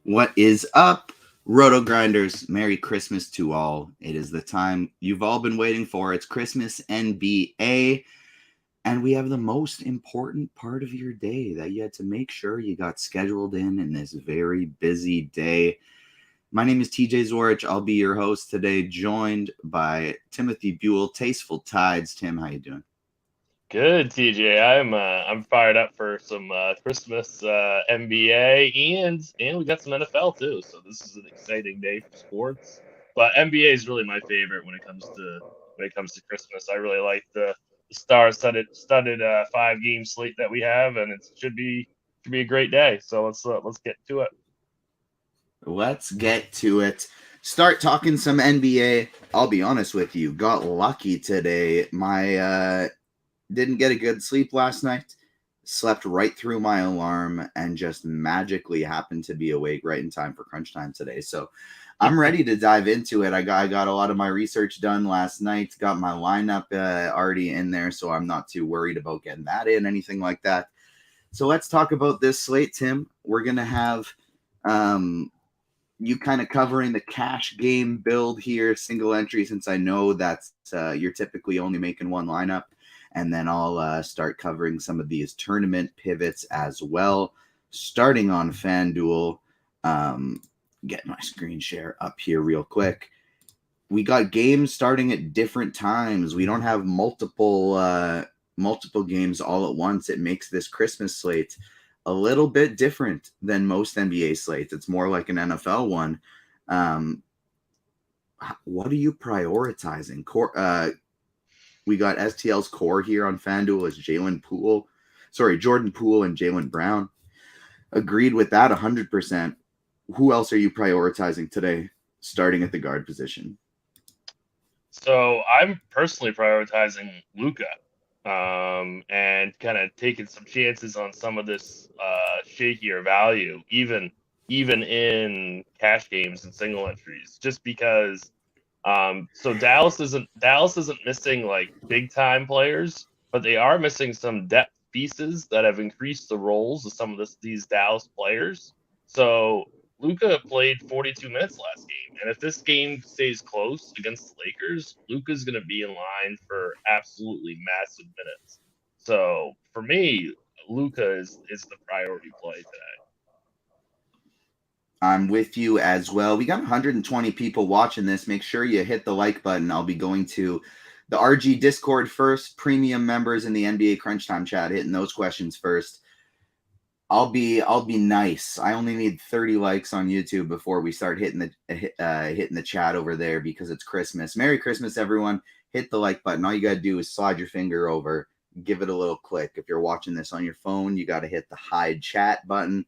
What is up, RotoGrinders? Merry Christmas to all. It is the time you've all been waiting for. It's Christmas NBA, and we have the most important part of your day that you had to make sure you got scheduled in this very busy day. My name is TJ Zorich. I'll be your host today, joined by Timothy Buell, Tasteful Tides. Tim, how you doing? Good, TJ. I'm fired up for some Christmas NBA and we got some NFL too. So this is an exciting day for sports. But NBA is really my favorite when it comes to Christmas. I really like the star-studded 5 game slate that we have, and it should be a great day. So let's get to it. Let's get to it. Start talking some NBA. I'll be honest with you, got lucky today. My didn't get a good sleep last night. Slept right through my alarm and just magically happened to be awake right in time for crunch time today. So I'm ready to dive into it. I got a lot of my research done last night. Got my lineup already in there, so I'm not too worried about getting that in, anything like that. So let's talk about this slate, Tim. We're gonna have you kind of covering the cash game build here, single entry, since I know that's you're typically only making one lineup. And then I'll start covering some of these tournament pivots as well. Starting on Fanduel, get my screen share up here real quick. We got games starting at different times. We don't have multiple games all at once. It makes this Christmas slate a little bit different than most NBA slates. It's more like an NFL one. What are you prioritizing? We got STL's core here on FanDuel as Jordan Poole and Jalen Brown. Agreed with that 100%. Who else are you prioritizing today, starting at the guard position? So I'm personally prioritizing Luca, and kind of taking some chances on some of this shakier value, even in cash games and single entries, just because. So Dallas isn't missing like big time players, but they are missing some depth pieces that have increased the roles of some of these Dallas players. So Luca played 42 minutes last game, and if this game stays close against the Lakers, Luca's going to be in line for absolutely massive minutes. So for me, Luca is the priority play today. I'm with you as well. We got 120 people watching this. Make sure you hit the like button. I'll be going to the RG Discord first, premium members in the NBA Crunch Time chat, hitting those questions first. I'll be nice. I only need 30 likes on YouTube before we start hitting the chat over there because it's Christmas. Merry Christmas, everyone. Hit the like button. All you got to do is slide your finger over, give it a little click. If you're watching this on your phone, you got to hit the hide chat button.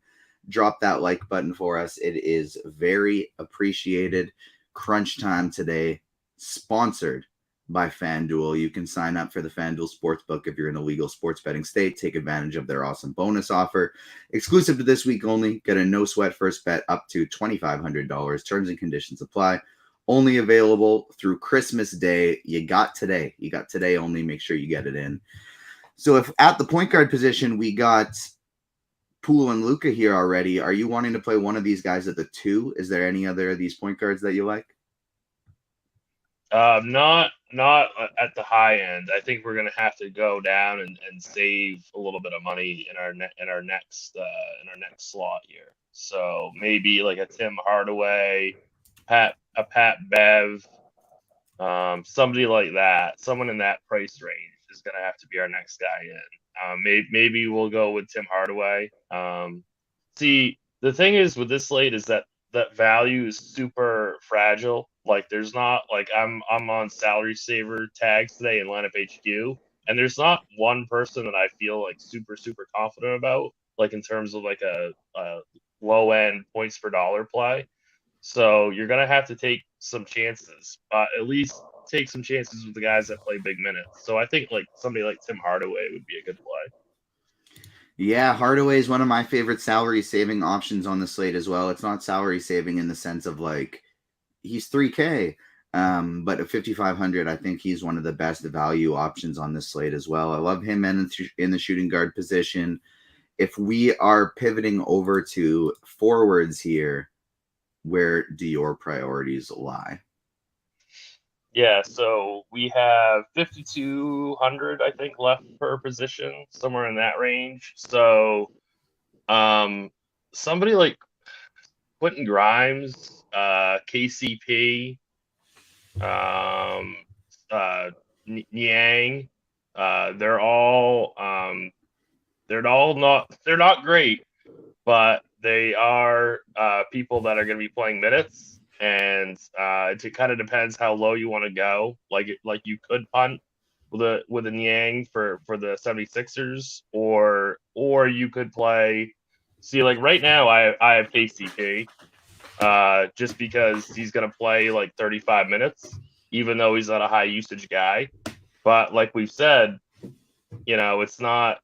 Drop that like button for us. It is very appreciated. Crunch time today, sponsored by FanDuel. You can sign up for the FanDuel Sportsbook if you're in a legal sports betting state. Take advantage of their awesome bonus offer. Exclusive to this week only. Get a no sweat first bet up to $2,500. Terms and conditions apply. Only available through Christmas Day. You got today. You got today only. Make sure you get it in. So if at the point guard position, we got Poole and Luca here already. Are you wanting to play one of these guys at the 2? Is there any other of these point guards that you like? Not at the high end. I think we're gonna have to go down and save a little bit of money in our next slot here. So maybe like a Tim Hardaway, Pat Bev, somebody like that. Someone in that price range is gonna have to be our next guy in. Maybe we'll go with Tim Hardaway. See, the thing is with this slate is that value is super fragile. Like there's not like I'm on salary saver tags today in lineup HQ, and there's not one person that I feel like super confident about, like in terms of like a low end points per dollar play. So you're gonna have to take some chances, at least take some chances with the guys that play big minutes. So I think like somebody like Tim Hardaway would be a good play. Yeah, Hardaway is one of my favorite salary saving options on the slate as well. It's not salary saving in the sense of like he's 3K, but at 5,500, I think he's one of the best value options on this slate as well. I love him in the shooting guard position. If we are pivoting over to forwards here, where do your priorities lie? Yeah, so we have 5,200, I think, left per position, somewhere in that range. So, somebody like Quentin Grimes, KCP, um, Niang, they're all they're not great, but they are people that are going to be playing minutes, and it kind of depends how low you want to go. Like you could punt with a Niang for the 76ers, or you could play. See, like right now, I have KCP, just because he's going to play like 35 minutes, even though he's not a high usage guy. But like we've said, it's not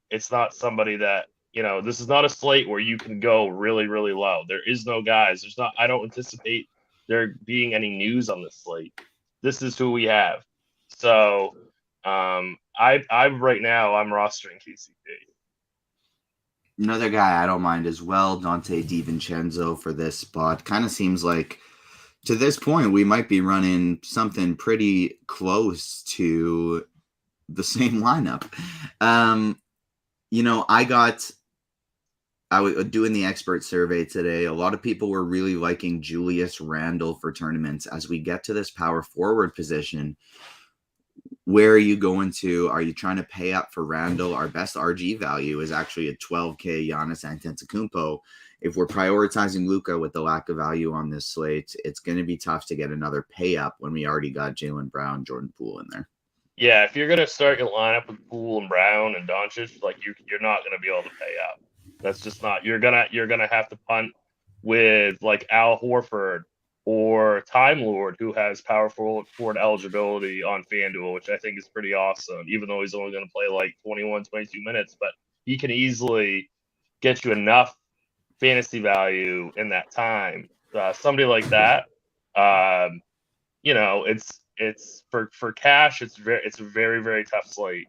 somebody that, this is not a slate where you can go really, really low. There is no guys. I don't anticipate there being any news on this slate. This is who we have. So, I right now I'm rostering KCP. Another guy I don't mind as well, Dante DiVincenzo for this spot. Kind of seems like to this point we might be running something pretty close to the same lineup. I was doing the expert survey today. A lot of people were really liking Julius Randle for tournaments. As we get to this power forward position, where are you going to? Are you trying to pay up for Randle? Our best RG value is actually a 12K Giannis Antetokounmpo. If we're prioritizing Luka with the lack of value on this slate, it's going to be tough to get another pay up when we already got Jaylen Brown, Jordan Poole in there. Yeah, if you're gonna start your lineup with Poole and Brown and Doncic, like you're not gonna be able to pay up. That's just not. You're gonna have to punt with like Al Horford or Time Lord, who has power forward eligibility on Fanduel, which I think is pretty awesome. Even though he's only gonna play like 21, 22 minutes, but he can easily get you enough fantasy value in that time. Somebody like that, um, it's for cash. It's a very, very tough slate.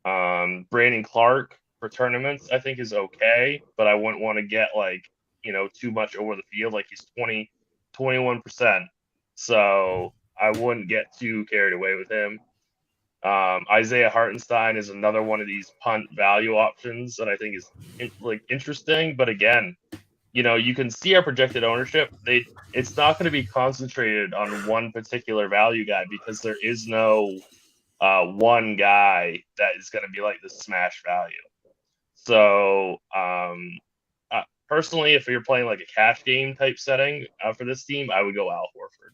Brandon Clark for tournaments, I think, is okay, but I wouldn't want to get like too much over the field. Like he's 21%, so I wouldn't get too carried away with him. Isaiah Hartenstein is another one of these punt value options that I think is interesting, but again, you can see our projected ownership. It's not going to be concentrated on one particular value guy because there is no one guy that is going to be like the smash value. So, personally, if you're playing like a cash game type setting for this team, I would go Al Horford.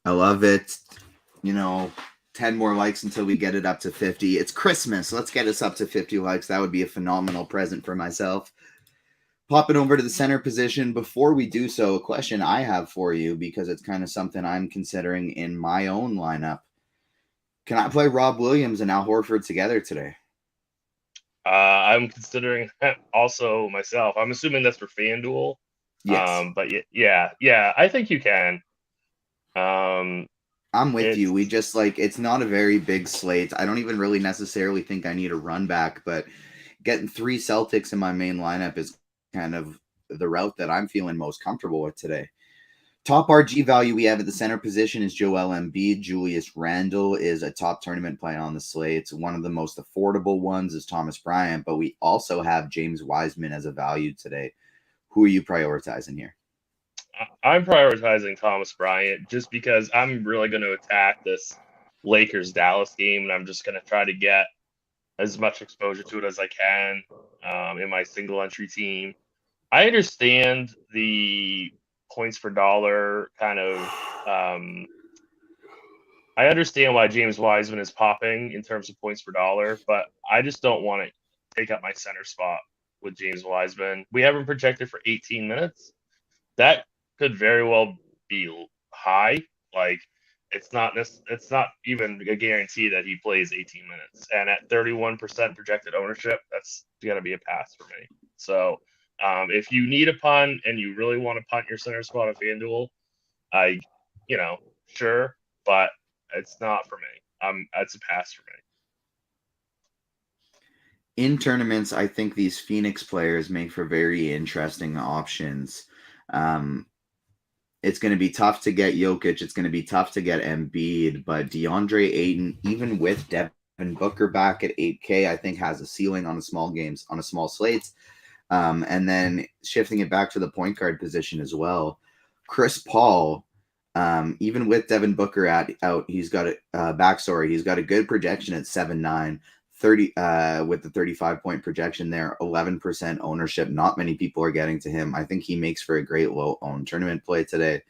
I love it. 10 more likes until we get it up to 50. It's Christmas. Let's get us up to 50 likes. That would be a phenomenal present for myself. Popping over to the center position. Before we do so, a question I have for you, because it's kind of something I'm considering in my own lineup. Can I play Rob Williams and Al Horford together today? I'm considering also myself. I'm assuming that's for FanDuel. Yes. But yeah, I think you can. I'm with It's you. We just it's not a very big slate. I don't even really necessarily think I need a run back, but getting 3 Celtics in my main lineup is kind of the route that I'm feeling most comfortable with today. Top RG value we have at the center position is Joel Embiid. Julius Randle is a top tournament play on the slate. One of the most affordable ones is Thomas Bryant, but we also have James Wiseman as a value today. Who are you prioritizing here? I'm prioritizing Thomas Bryant just because I'm really going to attack this Lakers Dallas game, and I'm just going to try to get as much exposure to it as I can in my single entry team. I understand the points per dollar kind of. I understand why James Wiseman is popping in terms of points per dollar, but I just don't want to take up my center spot with James Wiseman. We have him projected for 18 minutes. That could very well be high. Like it's not even a guarantee that he plays 18 minutes. And at 31% projected ownership, that's gonna be a pass for me. So if you need a punt and you really want to punt your center spot of FanDuel, I sure, but it's not for me. That's a pass for me. In tournaments, I think these Phoenix players make for very interesting options. It's going to be tough to get Jokic. It's going to be tough to get Embiid, but DeAndre Ayton, even with Devin Booker back at 8K, I think has a ceiling on a small games on a small slate. And then shifting it back to the point guard position as well. Chris Paul, even with Devin Booker out, he's got a backstory. He's got a good projection at 7'9", 30 with the 35-point projection there, 11% ownership. Not many people are getting to him. I think he makes for a great low-owned tournament play today.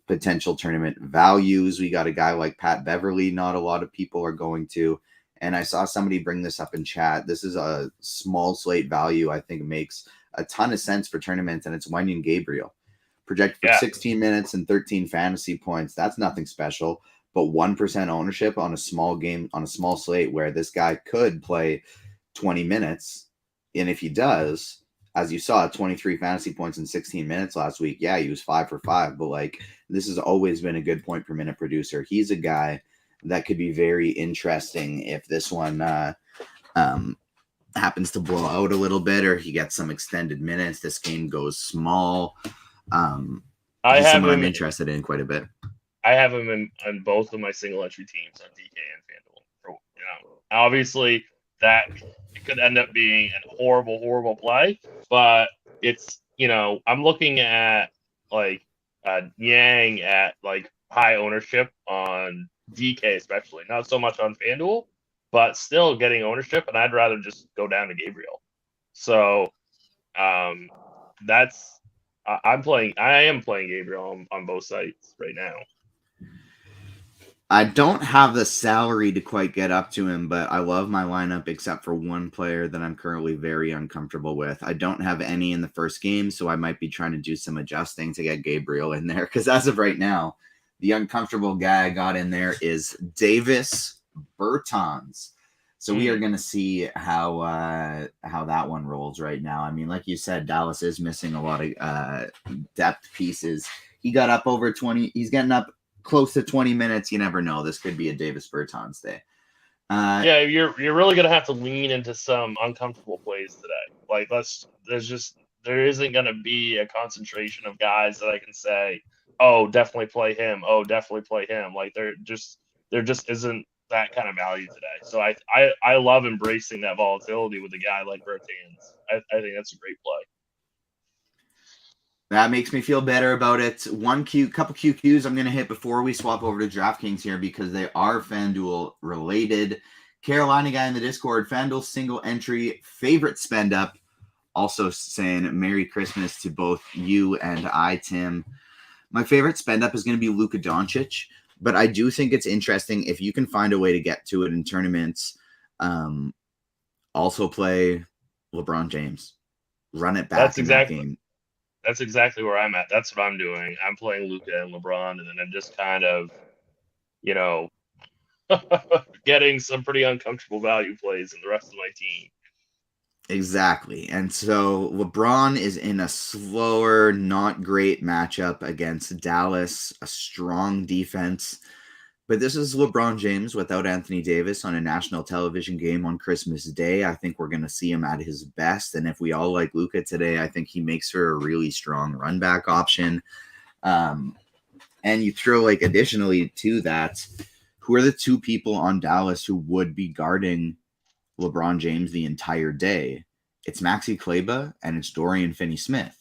Potential tournament values. We got a guy like Pat Beverly, not a lot of people are going to. And I saw somebody bring this up in chat. This is a small slate value. I think makes a ton of sense for tournaments, and it's Wenyen Gabriel. Projected for 16 minutes and 13 fantasy points. That's nothing special, but 1% ownership on a small game, on a small slate where this guy could play 20 minutes. And if he does, as you saw, 23 fantasy points in 16 minutes last week. Yeah, he was 5 for 5, but like this has always been a good point per minute producer. He's a guy that could be very interesting if this one happens to blow out a little bit or he gets some extended minutes. This game goes small. He's someone I'm interested in quite a bit. I have him on both of my single entry teams on DK and Fanduel. Obviously that it could end up being a horrible play, but it's I'm looking at like Yang at like high ownership on DK, especially not so much on Fanduel, but still getting ownership, and I'd rather just go down to Gabriel. So that's I am playing Gabriel on both sites right now. I don't have the salary to quite get up to him, but I love my lineup except for one player that I'm currently very uncomfortable with. I don't have any in the first game, so I might be trying to do some adjusting to get Gabriel in there. Because as of right now, the uncomfortable guy I got in there is Davis Bertans. So we are going to see how that one rolls right now. I mean, like you said, Dallas is missing a lot of depth pieces. He got up over 20. He's getting up close to 20 minutes. You never know. This could be a Davis Bertans day. You're really gonna have to lean into some uncomfortable plays today. Like there isn't gonna be a concentration of guys that I can say, oh, definitely play him. Oh, definitely play him. Like there just isn't that kind of value today. So I love embracing that volatility with a guy like Bertans. I think that's a great play. That makes me feel better about it. Couple QQs I'm going to hit before we swap over to DraftKings here because they are FanDuel related. Carolina guy in the Discord, FanDuel single entry favorite spend up. Also saying Merry Christmas to both you and I, Tim. My favorite spend up is going to be Luka Doncic, but I do think it's interesting if you can find a way to get to it in tournaments. Also play LeBron James. Run it back in that game. That's exactly where I'm at. That's what I'm doing. I'm playing Luka and LeBron, and then I'm just kind of, getting some pretty uncomfortable value plays in the rest of my team. Exactly. And so LeBron is in a slower, not great matchup against Dallas, a strong defense. But this is LeBron James without Anthony Davis on a national television game on Christmas Day. I think we're going to see him at his best. And if we all like Luka today, I think he makes for a really strong run back option. And you throw additionally to that, who are the two people on Dallas who would be guarding LeBron James the entire day? It's Maxi Kleber and it's Dorian Finney-Smith.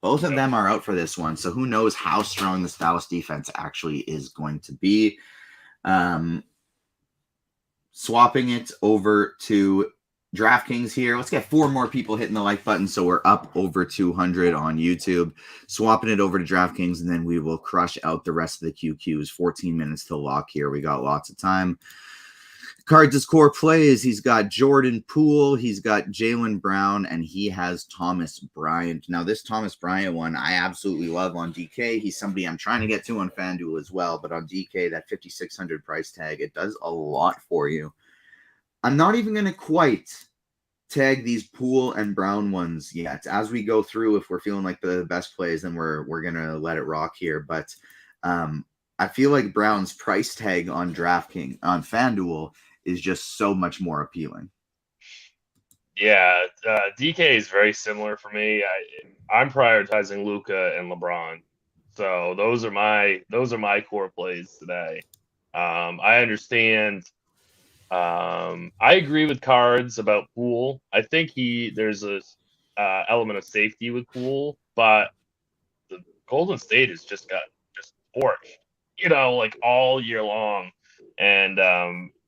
Both of them are out for this one. So who knows how strong this Dallas defense actually is going to be. Swapping it over to DraftKings here. Let's get 4 more people hitting the like button so we're up over 200 on YouTube. Swapping it over to DraftKings, and then we will crush out the rest of the QQs. 14 minutes to lock here. We got lots of time. Cards' core plays. He's got Jordan Poole. He's got Jaylen Brown, and he has Thomas Bryant. Now, this Thomas Bryant one, I absolutely love on DK. He's somebody I'm trying to get to on FanDuel as well, but on DK, that 5,600 price tag, it does a lot for you. I'm not even going to quite tag these Poole and Brown ones yet. As we go through, if we're feeling like the best plays, then we're going to let it rock here. But I feel like Brown's price tag on DraftKings, on FanDuel, is just so much more appealing. Yeah, DK is very similar for me. I'm prioritizing Luca and LeBron, so those are my core plays today. I understand. I agree with cards about Poole. I think there's a element of safety with Poole, but the Golden State has just torched, like all year long. And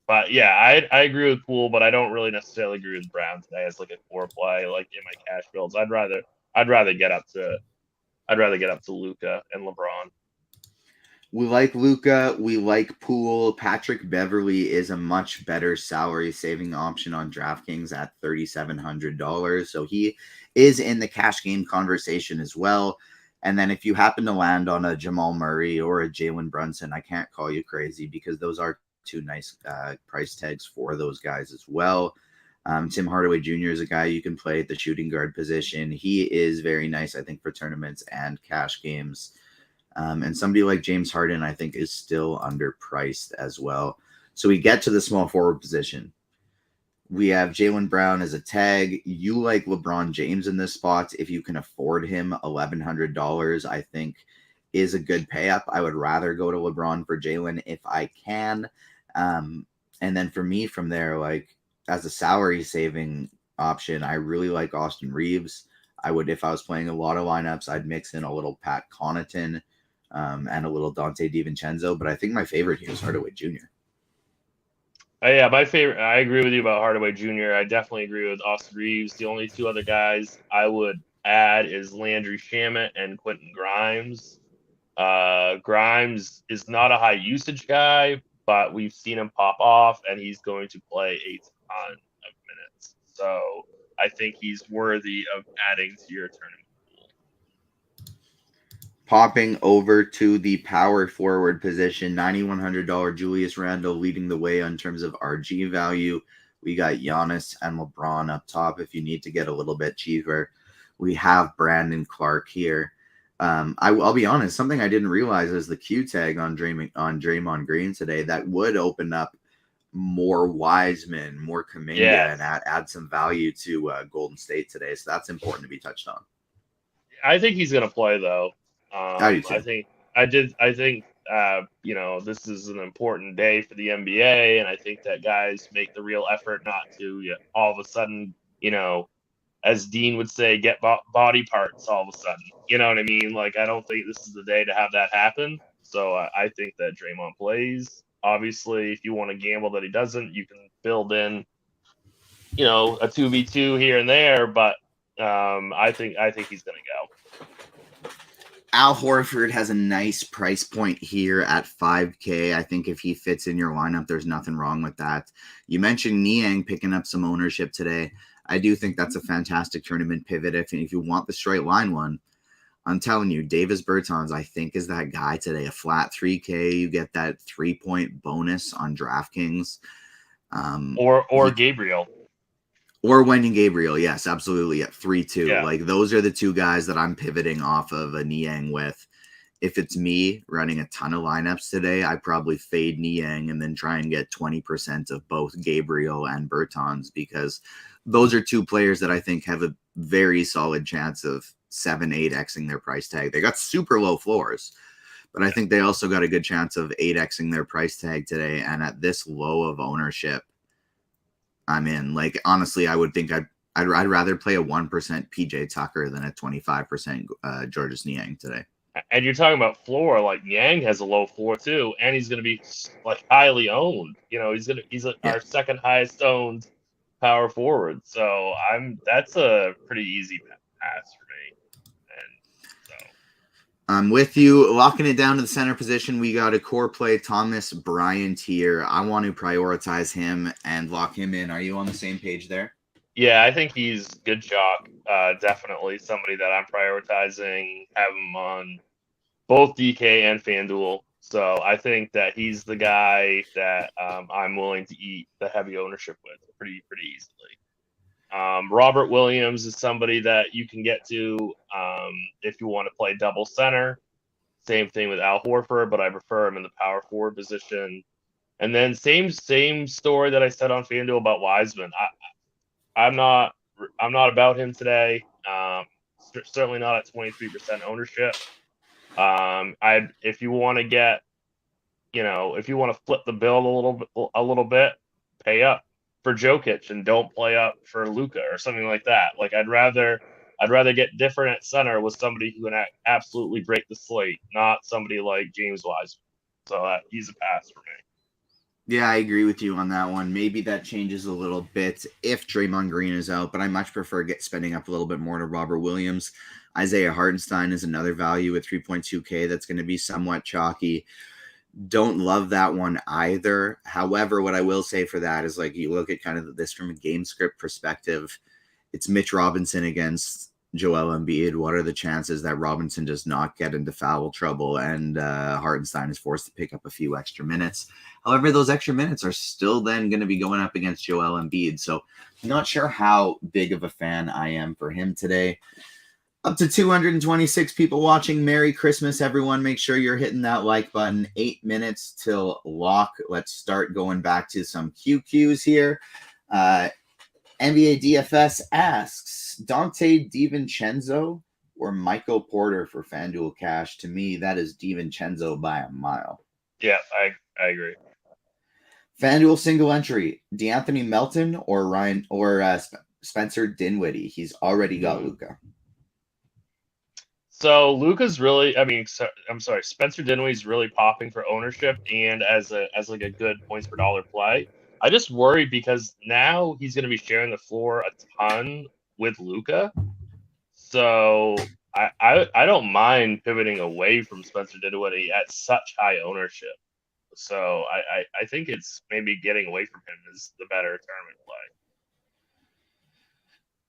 but yeah, I agree with Poole, but I don't really necessarily agree with Brown today as like a core play, like in my cash builds. I'd rather get up to Luca and LeBron. We like Luca. We like Poole. Patrick Beverly is a much better salary saving option on DraftKings at $3,700. So he is in the cash game conversation as well. And then if you happen to land on a Jamal Murray or a Jalen Brunson, I can't call you crazy because those are two nice price tags for those guys as well. Tim Hardaway Jr. is a guy you can play at the shooting guard position. He is very nice, I think, for tournaments and cash games. And somebody like James Harden, I think, is still underpriced as well. So we get to the small forward position. We have Jaylen Brown as a tag. You like LeBron James in this spot. If you can afford him, $1,100, I think, is a good pay up. I would rather go to LeBron for Jaylen if I can. And then for me from there, like as a salary saving option, I really like Austin Reeves. I would, if I was playing a lot of lineups, I'd mix in a little Pat Connaughton and a little Dante DiVincenzo. But I think my favorite here is Hardaway Jr. Yeah, my favorite. I agree with you about Hardaway Jr. I definitely agree with Austin Reeves. The only two other guys I would add is Landry Shamet and Quentin Grimes. Grimes is not a high usage guy, but we've seen him pop off, and he's going to play a ton of minutes. So I think he's worthy of adding to your tournament. Popping over to the power forward position, $9,100 Julius Randle leading the way in terms of RG value. We got Giannis and LeBron up top if you need to get a little bit cheaper. We have Brandon Clark here. I'll be honest, something I didn't realize is the Q tag on Draymond Green today. That would open up more Wiseman, more Kuminga, Yes. and add some value to Golden State today. So that's important to be touched on. I think he's going to play though. I do too. I think this is an important day for the NBA, and I think that guys make the real effort not to all of a sudden, as Dean would say, get body parts all of a sudden. You know what I mean? Like, I don't think this is the day to have that happen. So I think that Draymond plays. Obviously, if you want to gamble that he doesn't, you can build in, a 2v2 here and there. But I think he's going to go. Al Horford has a nice price point here at $5K. I think if he fits in your lineup, there's nothing wrong with that. You mentioned Niang picking up some ownership today. I do think that's a fantastic tournament pivot. If you want the straight line one, I'm telling you, Davis Bertans, I think, is that guy today. A flat 3K, you get that 3-point bonus on DraftKings. Or Gabriel. Or Wenyen Gabriel, yes, absolutely, at 3-2. Yeah. Like, those are the two guys that I'm pivoting off of a Niang with. If it's me running a ton of lineups today, I probably fade Niang and then try and get 20% of both Gabriel and Bertans, because those are two players that I think have a very solid chance of 7-8xing their price tag. They got super low floors, but I think they also got a good chance of 8xing their price tag today. And at this low of ownership, I'm in. Like, honestly, I would think I'd rather play a 1% PJ Tucker than a 25% Georges Niang today. And you're talking about floor, like Yang has a low floor too, and he's going to be like highly owned. He's our second highest owned power forward. So that's a pretty easy pass for me. And so I'm with you. Locking it down to the center position, we got a core play, Thomas Bryant here. I want to prioritize him and lock him in. Are you on the same page there? Yeah, I think he's good chalk. Definitely somebody that I'm prioritizing. Have him on both DK and Fanduel. So I think that he's the guy that I'm willing to eat the heavy ownership with pretty easily. Robert Williams is somebody that you can get to if you want to play double center. Same thing with Al Horford, but I prefer him in the power forward position. And then same story that I said on FanDuel about Wiseman. I'm not about him today. Certainly not at 23% ownership. If you want to get, if you want to flip the bill a little bit, pay up for Jokic and don't play up for Luka or something like that. Like I'd rather get different at center with somebody who can absolutely break the slate, not somebody like James Wiseman. So he's a pass for me. Yeah, I agree with you on that one. Maybe that changes a little bit if Draymond Green is out, but I much prefer spending up a little bit more to Robert Williams. Isaiah Hartenstein is another value at 3.2K that's going to be somewhat chalky. Don't love that one either. However, what I will say for that is, like, you look at kind of this from a game script perspective, it's Mitch Robinson against Joel Embiid. What are the chances that Robinson does not get into foul trouble and Hartenstein is forced to pick up a few extra minutes? However, those extra minutes are still then going to be going up against Joel Embiid. So not sure how big of a fan I am for him today. Up to 226 people watching. Merry Christmas, everyone. Make sure you're hitting that like button. 8 minutes till lock. Let's start going back to some QQs here. NBA DFS asks, Dante DiVincenzo or Michael Porter for Fanduel cash? To me, that is DiVincenzo by a mile. Yeah, I agree. Fanduel single entry, DeAnthony Melton or Spencer Dinwiddie. He's already got Luka. So Luka's really, Spencer Dinwiddie's really popping for ownership and as like a good points per dollar play. I just worry because now he's going to be sharing the floor a ton with Luka. So I don't mind pivoting away from Spencer Dinwiddie at such high ownership. So I think it's maybe getting away from him is the better tournament play.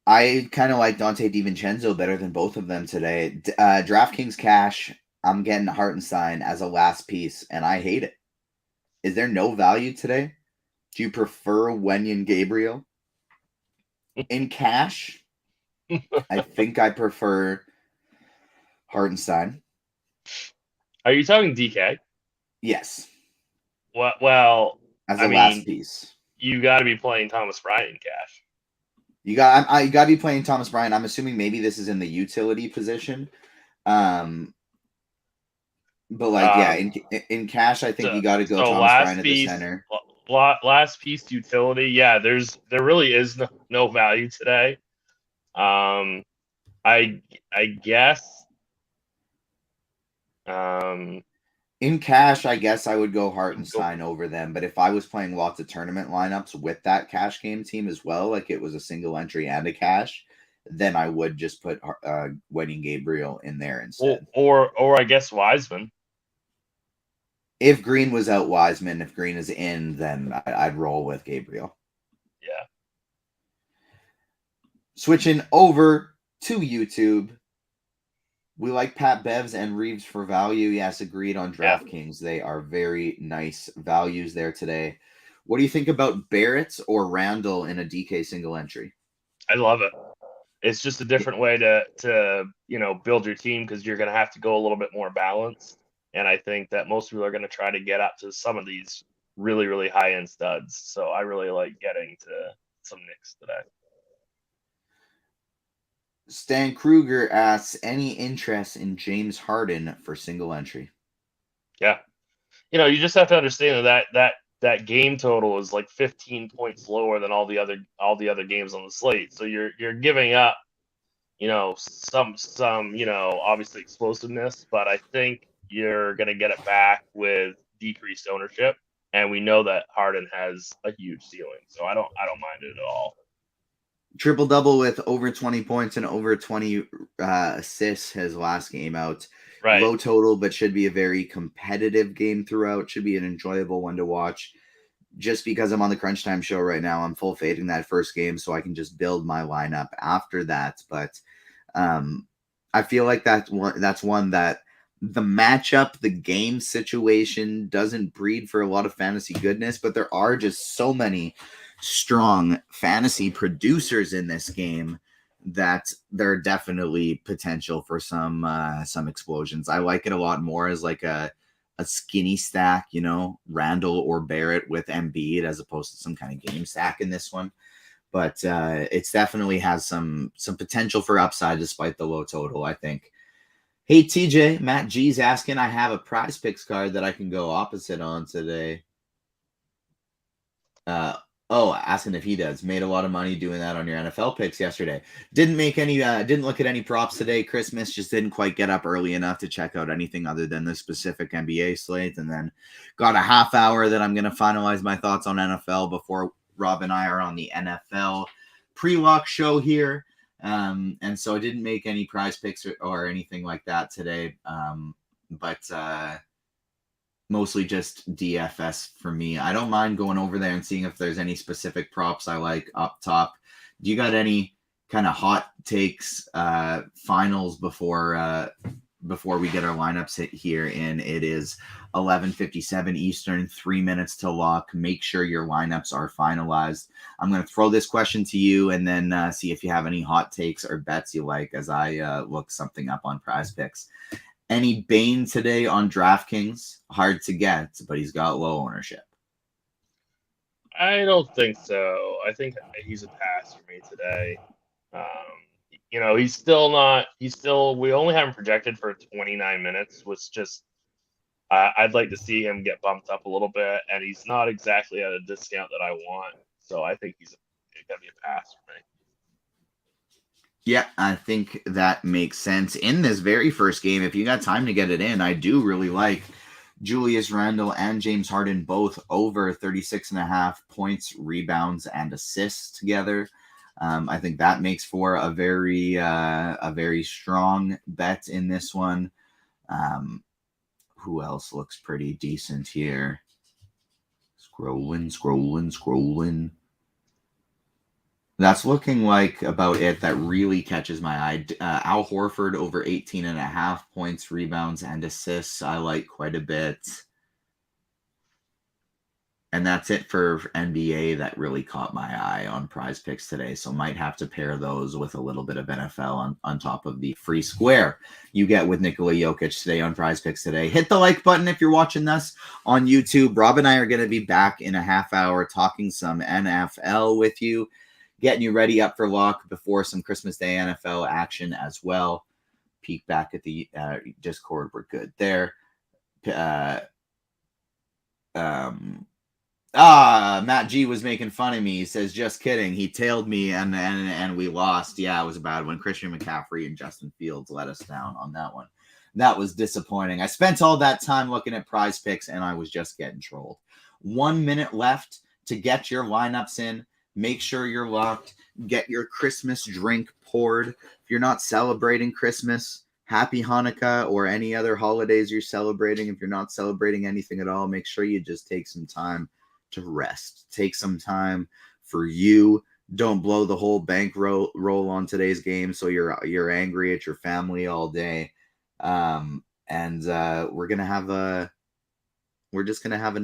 I kind of like Dante DiVincenzo better than both of them today. DraftKings cash, I'm getting Hartenstein as a last piece, and I hate it. Is there no value today? Do you prefer Wenyen Gabriel? In cash, I think I prefer Hartenstein. Are you talking DK? Yes. Well, as a last piece. You got to be playing Thomas Bryant in cash. You got to be playing Thomas Bryant. I'm assuming maybe this is in the utility position. But in cash, I think you got to go Thomas Bryant at the center. Last piece utility. Yeah, there really is no value today. I guess. In cash, I guess I would go Hartenstein over them. But if I was playing lots of tournament lineups with that cash game team as well, like it was a single entry and a cash, then I would just put Wenyen Gabriel in there instead. Or I guess Wiseman. If Green was out, Wiseman. If Green is in, then I'd roll with Gabriel. Yeah. Switching over to YouTube. We like Pat Bevs and Reeves for value. Yes, agreed on DraftKings. Yeah. They are very nice values there today. What do you think about Barrett or Randall in a DK single entry? I love it. It's just a different way to build your team because you're going to have to go a little bit more balanced. And I think that most people are going to try to get up to some of these really, really high-end studs. So I really like getting to some Knicks today. Stan Kruger asks, any interest in James Harden for single entry? Yeah. You just have to understand that game total is like 15 points lower than all the other games on the slate. So you're giving up, some obviously explosiveness, but I think you're going to get it back with decreased ownership. And we know that Harden has a huge ceiling. So I don't mind it at all. Triple-double with over 20 points and over 20 assists his last game out. Right. Low total, but should be a very competitive game throughout. Should be an enjoyable one to watch. Just because I'm on the Crunch Time show right now, I'm full fading that first game so I can just build my lineup after that. But I feel like that's one that the matchup, the game situation doesn't breed for a lot of fantasy goodness, but there are just so many strong fantasy producers in this game that there are definitely potential for some explosions. I like it a lot more as like a skinny stack, Randall or Barrett with Embiid as opposed to some kind of game stack in this one. but it's definitely has some potential for upside despite the low total, I think. Hey, TJ, Matt G's asking, I have a prize picks card that I can go opposite on today. Asking if he does. Made a lot of money doing that on your NFL picks yesterday. Didn't look at any props today. Christmas just didn't quite get up early enough to check out anything other than the specific NBA slate. And then got a half hour that I'm going to finalize my thoughts on NFL before Rob and I are on the NFL pre-lock show here. And so I didn't make any prize picks or anything like that today. But mostly just DFS for me. I don't mind going over there and seeing if there's any specific props I like up top. Do you got any kind of hot takes, finals before we get our lineups hit here? And it is 11:57 Eastern, 3 minutes to lock. Make sure your lineups are finalized. I'm going to throw this question to you and then see if you have any hot takes or bets you like as I look something up on Prize Picks. Any Bane today on DraftKings? Hard to get, but he's got low ownership. I don't think so. I think he's a pass for me today. He's still not. We only have him projected for 29 minutes, which just I'd like to see him get bumped up a little bit, and he's not exactly at a discount that I want. So I think he's going to be a pass for me. Yeah, I think that makes sense. In this very first game, if you got time to get it in, I do really like Julius Randle and James Harden both over 36.5 points, rebounds, and assists together. I think that makes for a very strong bet in this one. Who else looks pretty decent here? Scrolling. That's looking like about it that really catches my eye. Al Horford over 18.5 points, rebounds, and assists. I like quite a bit. And that's it for NBA that really caught my eye on Prize Picks today. So might have to pair those with a little bit of NFL on top of the free square you get with Nikola Jokic today on Prize Picks today. Hit the like button if you're watching this on YouTube. Rob and I are going to be back in a half hour talking some NFL with you, getting you ready up for lock before some Christmas Day NFL action as well. Peek back at the Discord. We're good there. Matt G was making fun of me. He says, just kidding. He tailed me and we lost. Yeah, it was a bad one. Christian McCaffrey and Justin Fields let us down on that one. That was disappointing. I spent all that time looking at Prize Picks and I was just getting trolled. 1 minute left to get your lineups in. Make sure you're locked. Get your Christmas drink poured. If you're not celebrating Christmas, happy Hanukkah or any other holidays you're celebrating. If you're not celebrating anything at all, make sure you just take some time to rest. Take some time for you. Don't blow the whole bank roll on today's game so you're angry at your family all day. We're just gonna have a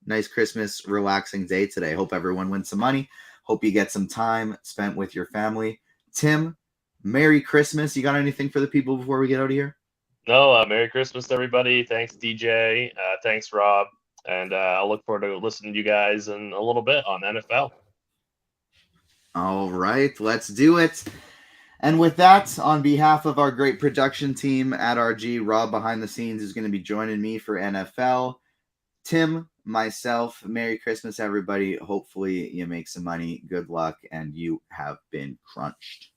nice Christmas relaxing day today. Hope everyone wins some money. Hope you get some time spent with your family. Tim, Merry Christmas. You got anything for the people before we get out of here? No, Merry Christmas, everybody. Thanks, DJ. Thanks, Rob. And I'll look forward to listening to you guys in a little bit on NFL. All right, let's do it. And with that, on behalf of our great production team at RG, Rob behind the scenes is going to be joining me for NFL. Tim, myself, Merry Christmas, everybody. Hopefully you make some money. Good luck, and you have been crunched.